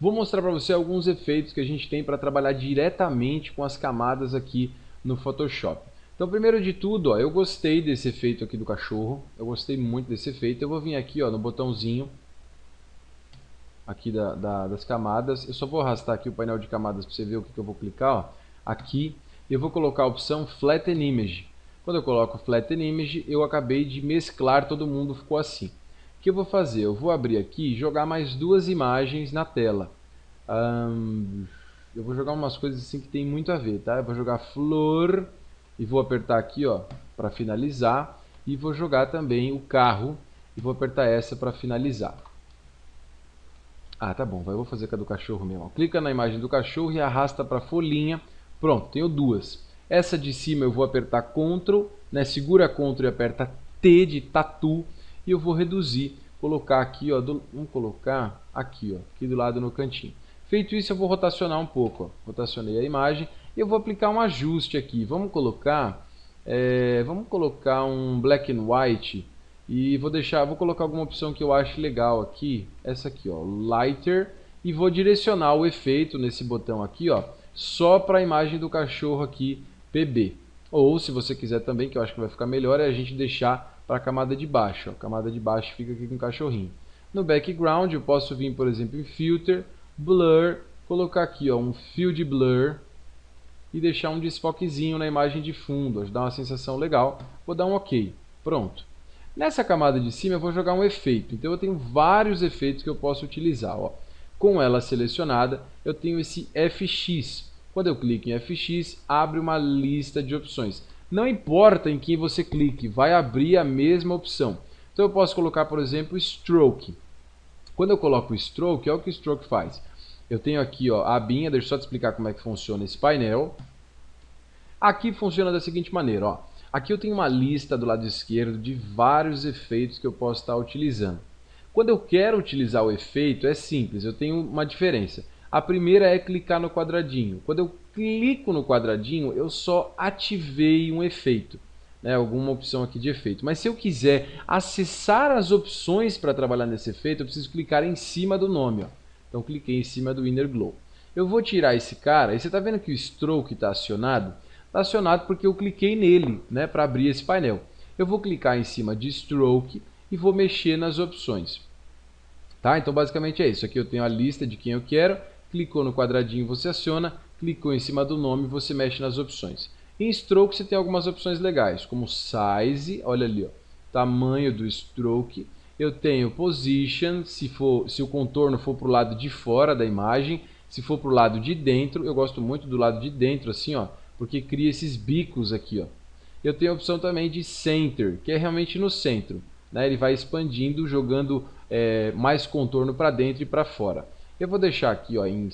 vou mostrar para você alguns efeitos que a gente tem para trabalhar diretamente com as camadas aqui no Photoshop. Então, primeiro de tudo, ó, eu gostei desse efeito aqui do cachorro, eu gostei muito desse efeito. Eu vou vir aqui, ó, no botãozinho aqui das camadas. Eu só vou arrastar aqui o painel de camadas para você ver o que eu vou clicar, ó. Aqui eu vou colocar a opção Flatten Image. Quando eu coloco Flatten Image, eu acabei de mesclar, todo mundo ficou assim. O que eu vou fazer? Eu vou abrir aqui e jogar mais duas imagens na tela. Eu vou jogar umas coisas assim que tem muito a ver, tá? Eu vou jogar flor e vou apertar aqui, ó, para finalizar. E vou jogar também o carro e vou apertar essa para finalizar. Ah, tá bom, eu vou fazer com a do cachorro mesmo. Clica na imagem do cachorro e arrasta para a folhinha. Pronto, tenho duas. Essa de cima eu vou apertar Ctrl, né? Segura Ctrl e aperta T de tatu. E eu vou reduzir, colocar aqui, ó, vamos colocar aqui, ó, aqui do lado no cantinho. Feito isso, eu vou rotacionar um pouco, ó. Rotacionei a imagem e eu vou aplicar um ajuste aqui. Vamos colocar um black and white. E vou colocar alguma opção que eu acho legal aqui, essa aqui, ó, lighter, e vou direcionar o efeito nesse botão aqui, ó, só para a imagem do cachorro aqui, PB. Ou se você quiser também, que eu acho que vai ficar melhor, é a gente deixar para a camada de baixo, ó. A camada de baixo fica aqui com o cachorrinho. No background eu posso vir, por exemplo, em filter, blur, colocar aqui, ó, um field blur e deixar um desfoquezinho na imagem de fundo, dá uma sensação legal. Vou dar um OK. Pronto. Nessa camada de cima eu vou jogar um efeito, então eu tenho vários efeitos que eu posso utilizar, ó. Com ela selecionada, eu tenho esse FX. Quando eu clico em FX, abre uma lista de opções. Não importa em quem você clique, vai abrir a mesma opção. Então eu posso colocar, por exemplo, Stroke. Quando eu coloco o Stroke, olha o que o Stroke faz. Eu tenho aqui, ó, a abinha, deixa eu só te explicar como é que funciona esse painel. Aqui funciona da seguinte maneira, ó. Aqui eu tenho uma lista do lado esquerdo de vários efeitos que eu posso estar utilizando. Quando eu quero utilizar o efeito, é simples, eu tenho uma diferença. A primeira é clicar no quadradinho. Quando eu clico no quadradinho, eu só ativei um efeito, né? Alguma opção aqui de efeito. Mas se eu quiser acessar as opções para trabalhar nesse efeito, eu preciso clicar em cima do nome, ó. Então cliquei em cima do Inner Glow. Eu vou tirar esse cara, e você está vendo que o Stroke está acionado? Está acionado porque eu cliquei nele, né, para abrir esse painel. Eu vou clicar em cima de Stroke e vou mexer nas opções. Tá? Então basicamente é isso. Aqui eu tenho a lista de quem eu quero. Clicou no quadradinho, você aciona. Clicou em cima do nome, você mexe nas opções. Em Stroke você tem algumas opções legais, como Size, olha ali, ó, tamanho do Stroke. Eu tenho Position, se o contorno for para o lado de fora da imagem. Se for para o lado de dentro, eu gosto muito do lado de dentro, assim, ó, porque cria esses bicos aqui, ó. Eu tenho a opção também de Center, que é realmente no centro, né? Ele vai expandindo, jogando mais contorno para dentro e para fora. Eu vou deixar aqui, ó, em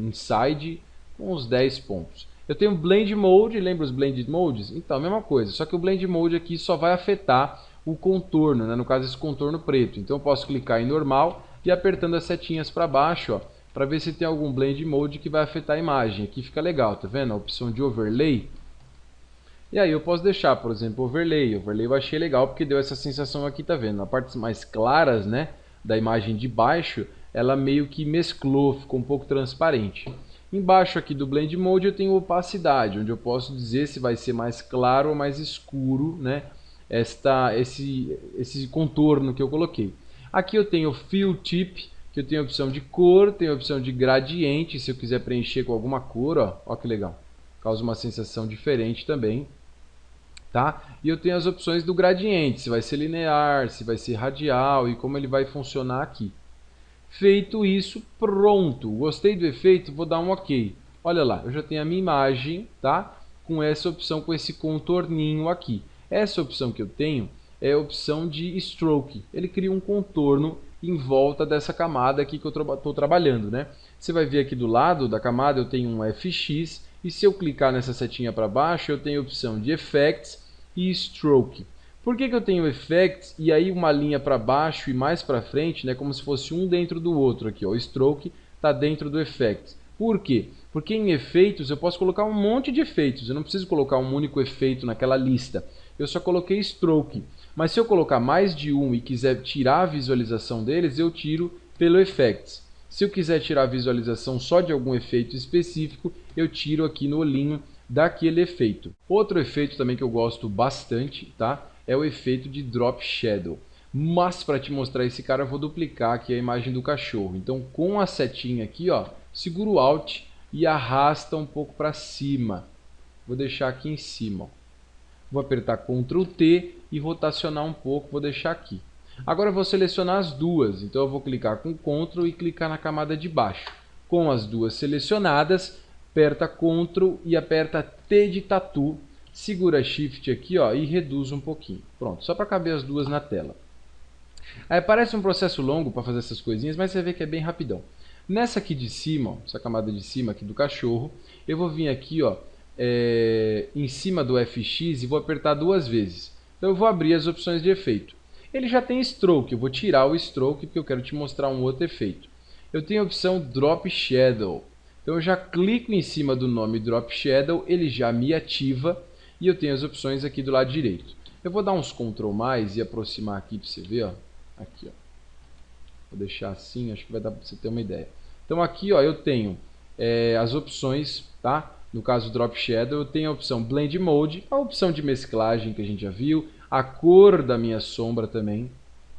Inside com uns 10 pontos. Eu tenho Blend Mode, lembra os Blend Modes? Então, a mesma coisa, só que o Blend Mode aqui só vai afetar o contorno, né? No caso esse contorno preto. Então eu posso clicar em normal e apertando as setinhas para baixo, ó, para ver se tem algum Blend Mode que vai afetar a imagem. Aqui fica legal, tá vendo? A opção de Overlay. E aí eu posso deixar, por exemplo, Overlay. Overlay eu achei legal porque deu essa sensação aqui, tá vendo? Na partes mais claras, né, da imagem de baixo, ela meio que mesclou, ficou um pouco transparente. Embaixo aqui do Blend Mode eu tenho opacidade, onde eu posso dizer se vai ser mais claro ou mais escuro, né, esse contorno que eu coloquei. Aqui eu tenho Fill Tip, que eu tenho a opção de cor, tenho a opção de gradiente, se eu quiser preencher com alguma cor, ó, ó que legal. Causa uma sensação diferente também, tá? E eu tenho as opções do gradiente, se vai ser linear, se vai ser radial e como ele vai funcionar aqui. Feito isso, pronto. Gostei do efeito, vou dar um OK. Olha lá, eu já tenho a minha imagem, tá? Com essa opção, com esse contorninho aqui. Essa opção que eu tenho é a opção de Stroke. Ele cria um contorno em volta dessa camada aqui que eu estou trabalhando, né? Você vai ver aqui do lado da camada eu tenho um FX e se eu clicar nessa setinha para baixo eu tenho a opção de Effects e Stroke. Por que eu tenho Effects e aí uma linha para baixo e mais para frente, né? Como se fosse um dentro do outro aqui, ó. O Stroke está dentro do Effects. Por quê? Porque em efeitos eu posso colocar um monte de efeitos, eu não preciso colocar um único efeito naquela lista. Eu só coloquei Stroke. Mas se eu colocar mais de um e quiser tirar a visualização deles, eu tiro pelo Effects. Se eu quiser tirar a visualização só de algum efeito específico, eu tiro aqui no olhinho daquele efeito. Outro efeito também que eu gosto bastante, tá? É o efeito de Drop Shadow. Mas para te mostrar esse cara, eu vou duplicar aqui a imagem do cachorro. Então, com a setinha aqui, ó, segura o Alt e arrasta um pouco para cima. Vou deixar aqui em cima, ó. Vou apertar Ctrl T e rotacionar um pouco, vou deixar aqui. Agora eu vou selecionar as duas, então eu vou clicar com Ctrl e clicar na camada de baixo. Com as duas selecionadas, aperta Ctrl e aperta T de Tatu, segura Shift aqui, ó, e reduz um pouquinho. Pronto, só para caber as duas na tela. Aí parece um processo longo para fazer essas coisinhas, mas você vê que é bem rapidão. Nessa aqui de cima, ó, essa camada de cima aqui do cachorro, eu vou vir aqui, ó, em cima do FX e vou apertar duas vezes. Então eu vou abrir as opções de efeito. Ele já tem Stroke, eu vou tirar o Stroke porque eu quero te mostrar um outro efeito. Eu tenho a opção Drop Shadow. Então eu já clico em cima do nome Drop Shadow, ele já me ativa e eu tenho as opções aqui do lado direito. Eu vou dar uns Ctrl mais e aproximar aqui para você ver, ó. Aqui, ó. Vou deixar assim, acho que vai dar para você ter uma ideia. Então aqui, ó, eu tenho as opções, tá? No caso Drop Shadow, eu tenho a opção Blend Mode, a opção de mesclagem que a gente já viu, a cor da minha sombra também,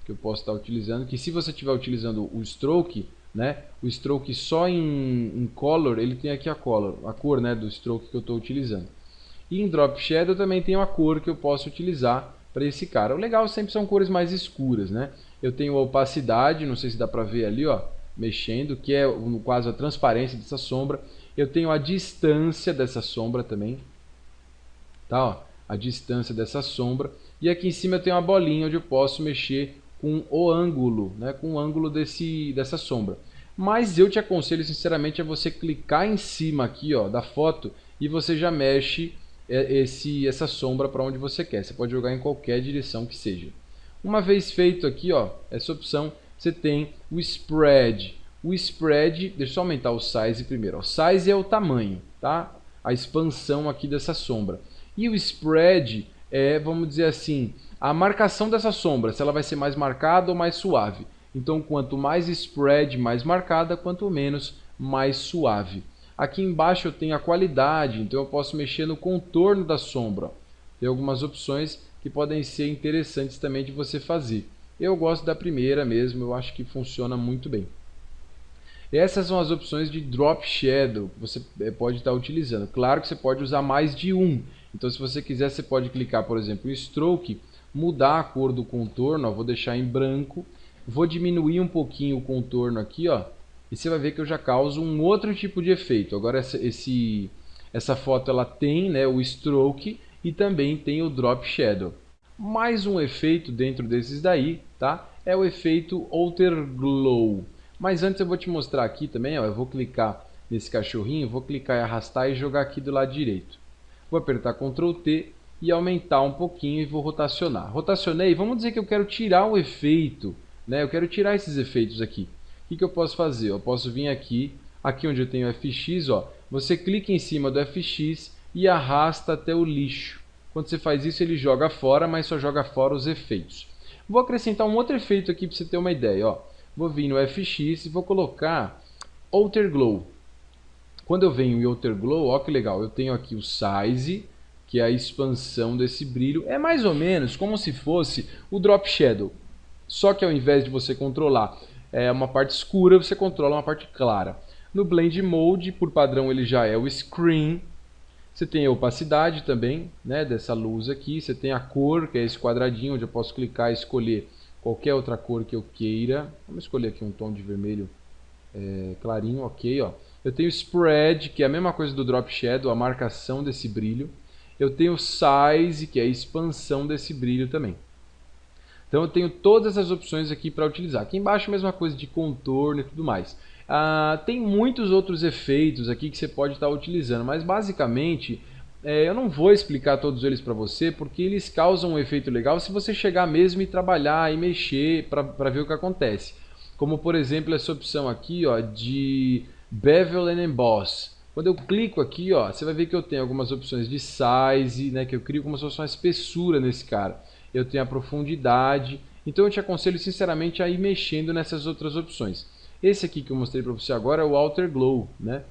que eu posso estar utilizando, que se você estiver utilizando o Stroke, né, o Stroke só em Color, ele tem aqui a cor, né, do Stroke que eu estou utilizando. E em Drop Shadow também tem a cor que eu posso utilizar para esse cara. O legal sempre são cores mais escuras, né? Eu tenho a opacidade, não sei se dá para ver ali, ó, mexendo, que é no caso a transparência dessa sombra. Eu tenho a distância dessa sombra também, tá? Ó, a distância dessa sombra. E aqui em cima eu tenho uma bolinha onde eu posso mexer com o ângulo, né? Com o ângulo dessa sombra. Mas eu te aconselho sinceramente a você clicar em cima aqui, ó, da foto e você já mexe essa sombra para onde você quer. Você pode jogar em qualquer direção que seja. Uma vez feito aqui, ó, essa opção, você tem o Spread. O Spread, deixa eu só aumentar o Size primeiro. O Size é o tamanho, tá? A expansão aqui dessa sombra. E o Spread é, vamos dizer assim, a marcação dessa sombra, se ela vai ser mais marcada ou mais suave. Então, quanto mais Spread, mais marcada, quanto menos, mais suave. Aqui embaixo eu tenho a qualidade, então eu posso mexer no contorno da sombra. Tem algumas opções que podem ser interessantes também de você fazer. Eu gosto da primeira mesmo, eu acho que funciona muito bem. Essas são as opções de Drop Shadow que você pode estar utilizando. Claro que você pode usar mais de um. Então, se você quiser, você pode clicar, por exemplo, em Stroke, mudar a cor do contorno, ó, vou deixar em branco, vou diminuir um pouquinho o contorno aqui, ó, e você vai ver que eu já causo um outro tipo de efeito. Agora, essa foto ela tem, né, o Stroke e também tem o Drop Shadow. Mais um efeito dentro desses daí, tá? É o efeito Outer Glow. Mas antes eu vou te mostrar aqui também, ó, eu vou clicar nesse cachorrinho, vou clicar e arrastar e jogar aqui do lado direito. Vou apertar Ctrl T e aumentar um pouquinho e vou rotacionar. Rotacionei, vamos dizer que eu quero tirar o efeito, né? Eu quero tirar esses efeitos aqui. O que eu posso fazer? Eu posso vir aqui onde eu tenho o FX, ó, você clica em cima do FX e arrasta até o lixo. Quando você faz isso, ele joga fora, mas só joga fora os efeitos. Vou acrescentar um outro efeito aqui para você ter uma ideia, ó. Vou vir no FX e vou colocar Outer Glow. Quando eu venho em Outer Glow, ó que legal, eu tenho aqui o Size, que é a expansão desse brilho. É mais ou menos como se fosse o Drop Shadow. Só que ao invés de você controlar uma parte escura, você controla uma parte clara. No Blend Mode, por padrão, ele já é o Screen. Você tem a opacidade também, né, dessa luz aqui. Você tem a cor, que é esse quadradinho, onde eu posso clicar e escolher qualquer outra cor que eu queira. Vamos escolher aqui um tom de vermelho clarinho, ok, ó. Eu tenho Spread, que é a mesma coisa do Drop Shadow, a marcação desse brilho. Eu tenho Size, que é a expansão desse brilho também. Então eu tenho todas as opções aqui para utilizar. Aqui embaixo a mesma coisa de contorno e tudo mais. Tem muitos outros efeitos aqui que você pode estar utilizando, mas basicamente eu não vou explicar todos eles para você, porque eles causam um efeito legal se você chegar mesmo e trabalhar e mexer para ver o que acontece. Como por exemplo essa opção aqui, ó, de Bevel and Emboss. Quando eu clico aqui, ó, você vai ver que eu tenho algumas opções de Size, né, que eu crio como se fosse uma espessura nesse cara. Eu tenho a profundidade, então eu te aconselho sinceramente a ir mexendo nessas outras opções. Esse aqui que eu mostrei para você agora é o Outer Glow, né?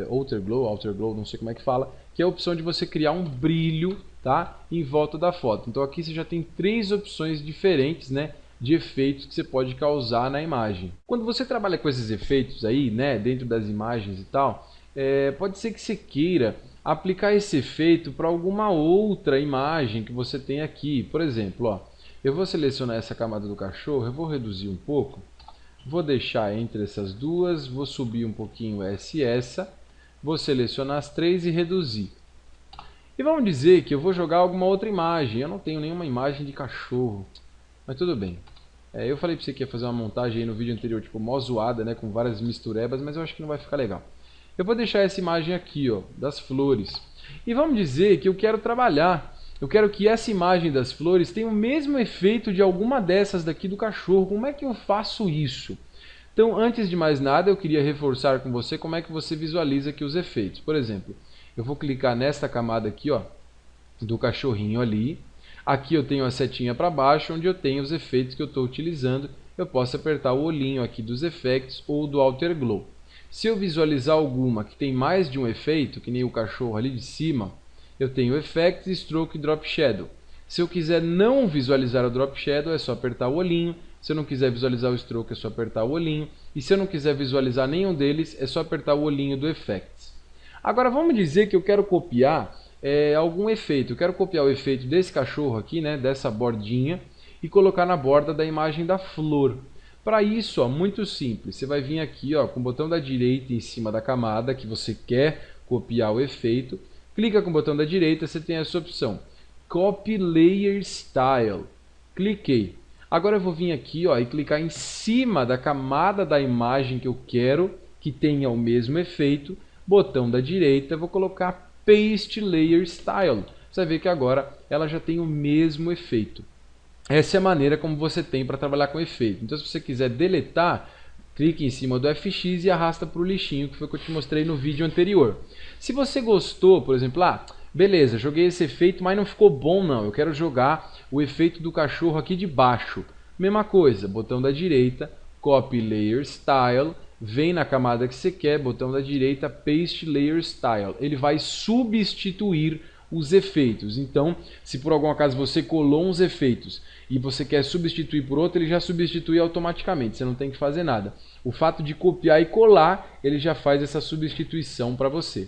Outer Glow, não sei como é que fala, que é a opção de você criar um brilho, tá, em volta da foto. Então aqui você já tem 3 opções diferentes, né, de efeitos que você pode causar na imagem. Quando você trabalha com esses efeitos aí, né, dentro das imagens e tal, pode ser que você queira aplicar esse efeito para alguma outra imagem que você tem aqui. Por exemplo, ó, eu vou selecionar essa camada do cachorro, eu vou reduzir um pouco. Vou deixar entre essas duas, vou subir um pouquinho essa, vou selecionar as 3 e reduzir. E vamos dizer que eu vou jogar alguma outra imagem. Eu não tenho nenhuma imagem de cachorro, mas tudo bem. Eu falei para você que ia fazer uma montagem aí no vídeo anterior, tipo, mó zoada, né, com várias misturebas, mas eu acho que não vai ficar legal. Eu vou deixar essa imagem aqui, ó, das flores. E vamos dizer que eu quero trabalhar. Eu quero que essa imagem das flores tenha o mesmo efeito de alguma dessas daqui do cachorro. Como é que eu faço isso? Então, antes de mais nada, eu queria reforçar com você como é que você visualiza aqui os efeitos. Por exemplo, eu vou clicar nesta camada aqui, ó, do cachorrinho ali. Aqui eu tenho a setinha para baixo, onde eu tenho os efeitos que eu estou utilizando. Eu posso apertar o olhinho aqui dos Effects ou do Outer Glow. Se eu visualizar alguma que tem mais de um efeito, que nem o cachorro ali de cima, eu tenho Effects, Stroke e Drop Shadow. Se eu quiser não visualizar o Drop Shadow, é só apertar o olhinho. Se eu não quiser visualizar o Stroke, é só apertar o olhinho. E se eu não quiser visualizar nenhum deles, é só apertar o olhinho do Effects. Agora vamos dizer que eu quero copiar algum efeito. Eu quero copiar o efeito desse cachorro aqui, né, dessa bordinha, e colocar na borda da imagem da flor. Para isso, ó, muito simples. Você vai vir aqui, ó, com o botão da direita em cima da camada que você quer copiar o efeito. Clica com o botão da direita, você tem essa opção. Copy Layer Style. Cliquei. Agora eu vou vir aqui, ó, e clicar em cima da camada da imagem que eu quero que tenha o mesmo efeito. Botão da direita, vou colocar Paste Layer Style. Você vai ver que agora ela já tem o mesmo efeito. Essa é a maneira como você tem para trabalhar com efeito. Então, se você quiser deletar, clique em cima do FX e arrasta para o lixinho, que foi o que eu te mostrei no vídeo anterior. Se você gostou, por exemplo, beleza, joguei esse efeito, mas não ficou bom não, eu quero jogar o efeito do cachorro aqui de baixo. Mesma coisa, botão da direita, Copy Layer Style, vem na camada que você quer, botão da direita, Paste Layer Style. Ele vai substituir os efeitos. Então, se por algum acaso você colou uns efeitos e você quer substituir por outro, ele já substitui automaticamente, você não tem que fazer nada. O fato de copiar e colar, ele já faz essa substituição para você.